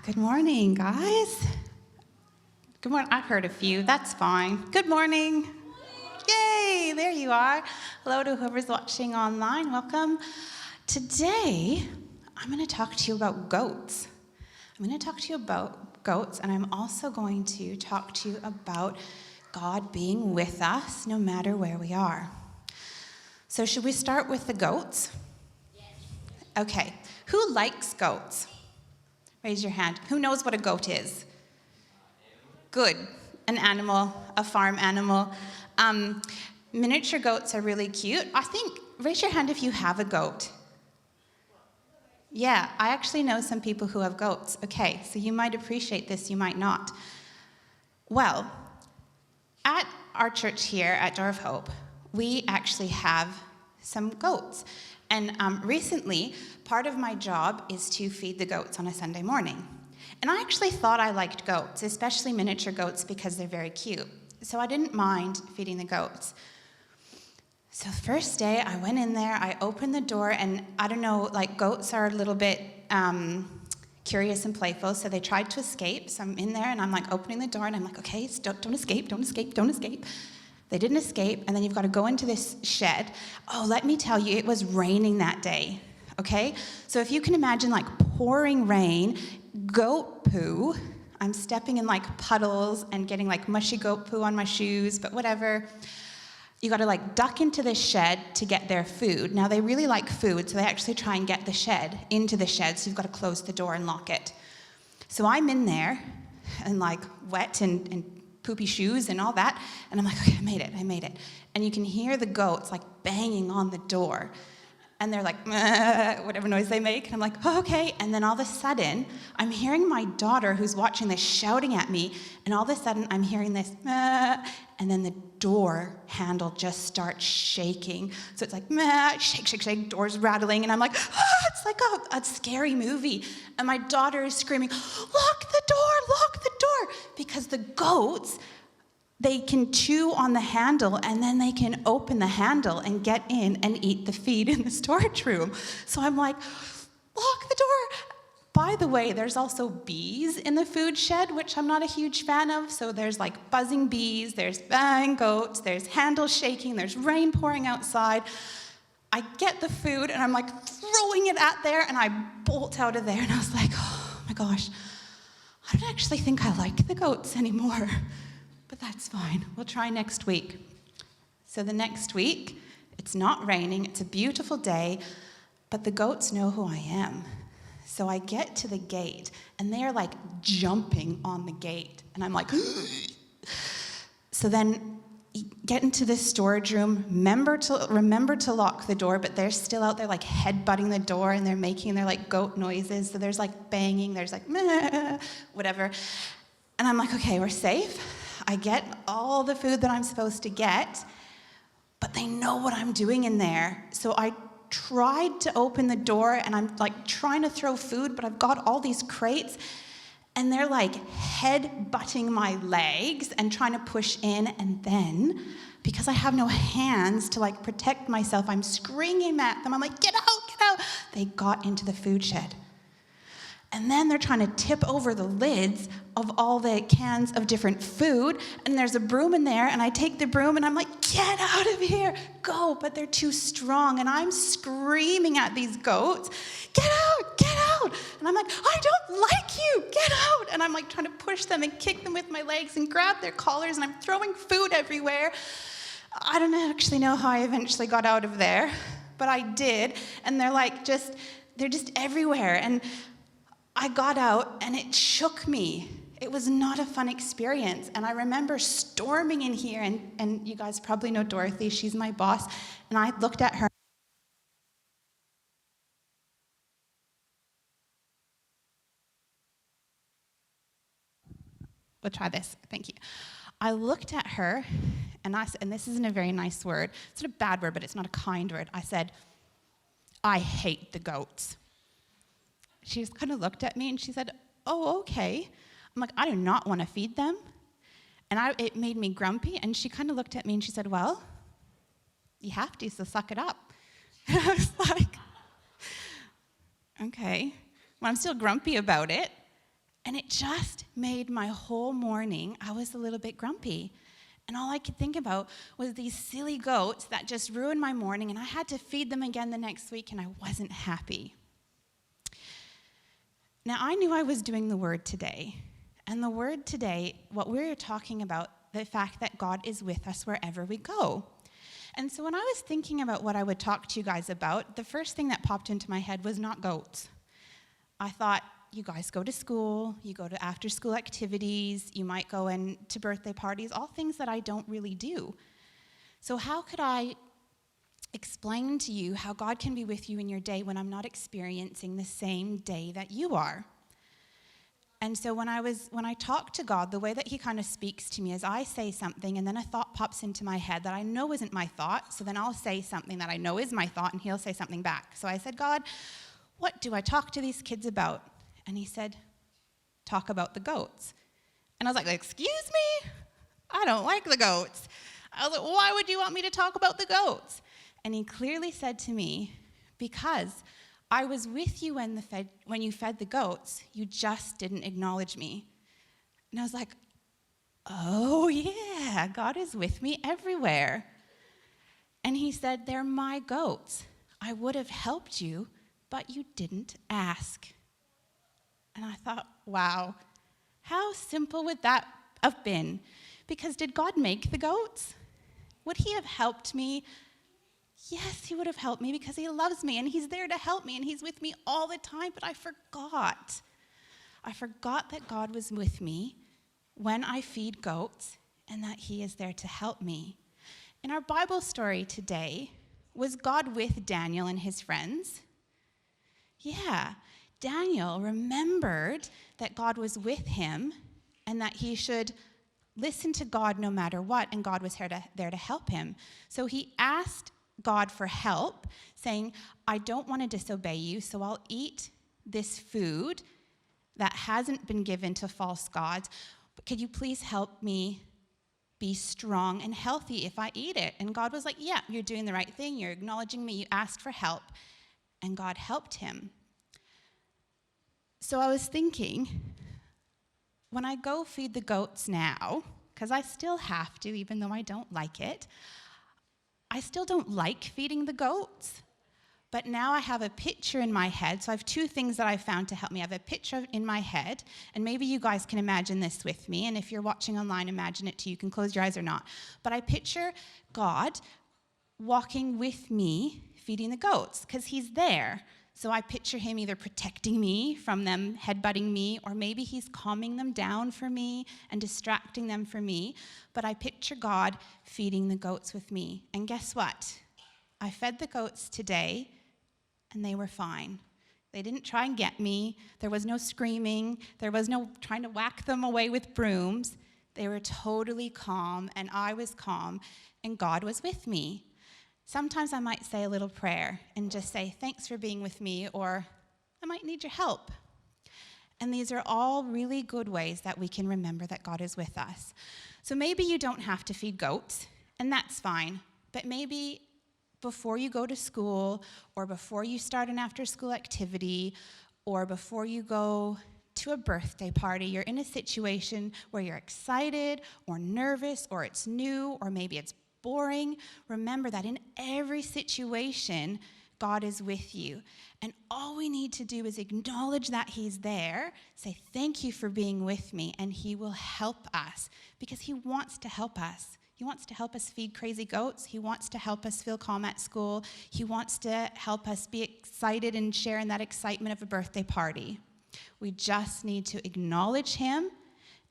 Good morning, guys. Good morning. I heard a few. That's fine. Good morning. Yay, there you are. Hello to whoever's watching online. Welcome. Today, I'm going to talk to you about goats. I'm going to talk to you about goats, and I'm also going to talk to you about God being with us no matter where we are. So should we start with the goats? Yes. Okay. Who likes goats? Raise your hand. Who knows what a goat is? Good. An animal, a farm animal. Miniature goats are really cute. Raise your hand if you have a goat. Yeah, I actually know some people who have goats. Okay, so you might appreciate this, you might not. Well, at our church here at Door of Hope, we actually have some goats. And recently, part of my job is to feed the goats on a Sunday morning. And I actually thought I liked goats, especially miniature goats, because they're very cute. So I didn't mind feeding the goats. So the first day, I went in there, I opened the door, and I don't know, goats are a little bit curious and playful, so they tried to escape. So I'm in there, and I'm opening the door, and I'm like, okay, don't escape, don't escape, don't escape. They didn't escape, and then you've got to go into this shed. Oh, let me tell you, it was raining that day, okay? So if you can imagine pouring rain, goat poo, I'm stepping in puddles and getting mushy goat poo on my shoes, but whatever. You got to duck into this shed to get their food. Now they really like food, so they actually try and get the shed into the shed, so you've got to close the door and lock it. So I'm in there and wet and poopy shoes and all that, and I'm like, okay, I made it. And you can hear the goats banging on the door, and they're whatever noise they make, and I'm like, oh, okay. And then all of a sudden, I'm hearing my daughter who's watching this shouting at me, and all of a sudden I'm hearing this, and then the door handle just starts shaking. So it's shake, shake, shake, doors rattling, and I'm like, it's like a scary movie. And my daughter is screaming, lock the door, because the goats, they can chew on the handle, and then they can open the handle and get in and eat the feed in the storage room. So I'm like, lock the door. By the way, there's also bees in the food shed, which I'm not a huge fan of. So there's buzzing bees, there's bang goats, there's handles shaking, there's rain pouring outside. I get the food, and I'm throwing it at there, and I bolt out of there, and I was like, oh my gosh, I don't actually think I like the goats anymore. But that's fine. We'll try next week. So the next week, it's not raining. It's a beautiful day, but the goats know who I am. So I get to the gate, and they're jumping on the gate. And I'm like, so then get into this storage room, remember to lock the door, but they're still out there head-butting the door, and they're making their goat noises. So there's banging, there's meh, whatever. And I'm like, okay, we're safe. I get all the food that I'm supposed to get, but they know what I'm doing in there. So I tried to open the door, and I'm trying to throw food, but I've got all these crates, and they're head-butting my legs and trying to push in, and then, because I have no hands to protect myself, I'm screaming at them. I'm like, get out, get out. They got into the food shed. And then they're trying to tip over the lids of all the cans of different food, and there's a broom in there, and I take the broom, and I'm like, get out of here, go, but they're too strong, and I'm screaming at these goats, get out, and I'm like, I don't like you, get out, and I'm trying to push them and kick them with my legs and grab their collars, and I'm throwing food everywhere. I don't actually know how I eventually got out of there, but I did, and they're they're just everywhere, and I got out, and it shook me. It was not a fun experience. And I remember storming in here, and you guys probably know Dorothy. She's my boss. And I looked at her. We'll try this. Thank you. I looked at her, and I said, and this isn't a very nice word. It's not a bad word, but it's not a kind word. I said, I hate the goats. She just kind of looked at me, and she said, oh, okay. I'm like, I do not want to feed them. And it made me grumpy, and she kind of looked at me, and she said, well, you have to, so suck it up. And I was like, okay. Well, I'm still grumpy about it, And it just made my whole morning, I was a little bit grumpy. And all I could think about was these silly goats that just ruined my morning, and I had to feed them again the next week, and I wasn't happy. Now, I knew I was doing the word today. And the word today, what we're talking about, the fact that God is with us wherever we go. And so when I was thinking about what I would talk to you guys about, the first thing that popped into my head was not goats. I thought, you guys go to school, you go to after-school activities, you might go to birthday parties, all things that I don't really do. So how could I explain to you how God can be with you in your day when I'm not experiencing the same day that you are? And so when I talk to God, the way that he kind of speaks to me is I say something and then a thought pops into my head that I know isn't my thought, so then I'll say something that I know is my thought and he'll say something back. So I said, God, what do I talk to these kids about? And he said, talk about the goats. And I was like, excuse me? I don't like the goats. I was like, why would you want me to talk about the goats? And he clearly said to me, because I was with you when you fed the goats, you just didn't acknowledge me. And I was like, oh yeah, God is with me everywhere. And he said, they're my goats. I would have helped you, but you didn't ask. And I thought, wow, how simple would that have been? Because did God make the goats? Would he have helped me? Yes, he would have helped me because he loves me and he's there to help me and he's with me all the time, but I forgot. I forgot that God was with me when I feed goats and that he is there to help me. In our Bible story today, was God with Daniel and his friends? Yeah. Daniel remembered that God was with him and that he should listen to God no matter what, and God was there to help him. So he asked God for help, saying, I don't want to disobey you, so I'll eat this food that hasn't been given to false gods. But could you please help me be strong and healthy if I eat it? And God was like, yeah, you're doing the right thing. You're acknowledging me. You asked for help. And God helped him. So I was thinking, when I go feed the goats now, because I still have to, even though I don't like it, I still don't like feeding the goats, but now I have a picture in my head. So I have two things that I found to help me. I have a picture in my head, and maybe you guys can imagine this with me, and if you're watching online, imagine it too. You can close your eyes or not. But I picture God walking with me feeding the goats, because he's there. So I picture him either protecting me from them headbutting me, or maybe he's calming them down for me and distracting them from me. But I picture God feeding the goats with me. And guess what? I fed the goats today, and they were fine. They didn't try and get me. There was no screaming. There was no trying to whack them away with brooms. They were totally calm, and I was calm, and God was with me. Sometimes I might say a little prayer and just say, thanks for being with me, or I might need your help. And these are all really good ways that we can remember that God is with us. So maybe you don't have to feed goats, and that's fine. But maybe before you go to school, or before you start an after-school activity, or before you go to a birthday party, you're in a situation where you're excited or nervous, or it's new, or maybe it's boring. Remember that in every situation, God is with you. And all we need to do is acknowledge that he's there, say, thank you for being with me, and he will help us because he wants to help us. He wants to help us feed crazy goats. He wants to help us feel calm at school. He wants to help us be excited and share in that excitement of a birthday party. We just need to acknowledge him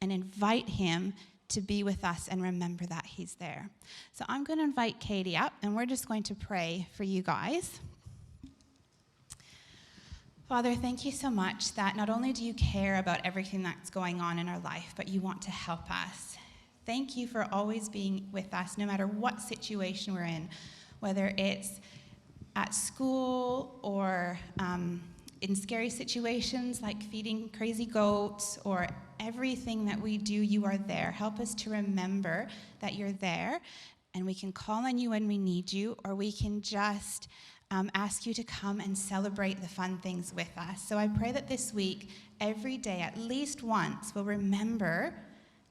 and invite him to be with us and remember that he's there. So I'm going to invite Katie up, and we're just going to pray for you guys. Father, thank you so much that not only do you care about everything that's going on in our life, but you want to help us. Thank you for always being with us, no matter what situation we're in, whether it's at school or in scary situations like feeding crazy goats, or everything that we do, you are there. Help us to remember that you're there, and we can call on you when we need you, or we can just ask you to come and celebrate the fun things with us. So I pray that this week, every day, at least once, we'll remember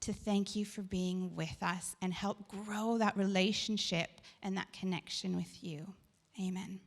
to thank you for being with us and help grow that relationship and that connection with you. Amen.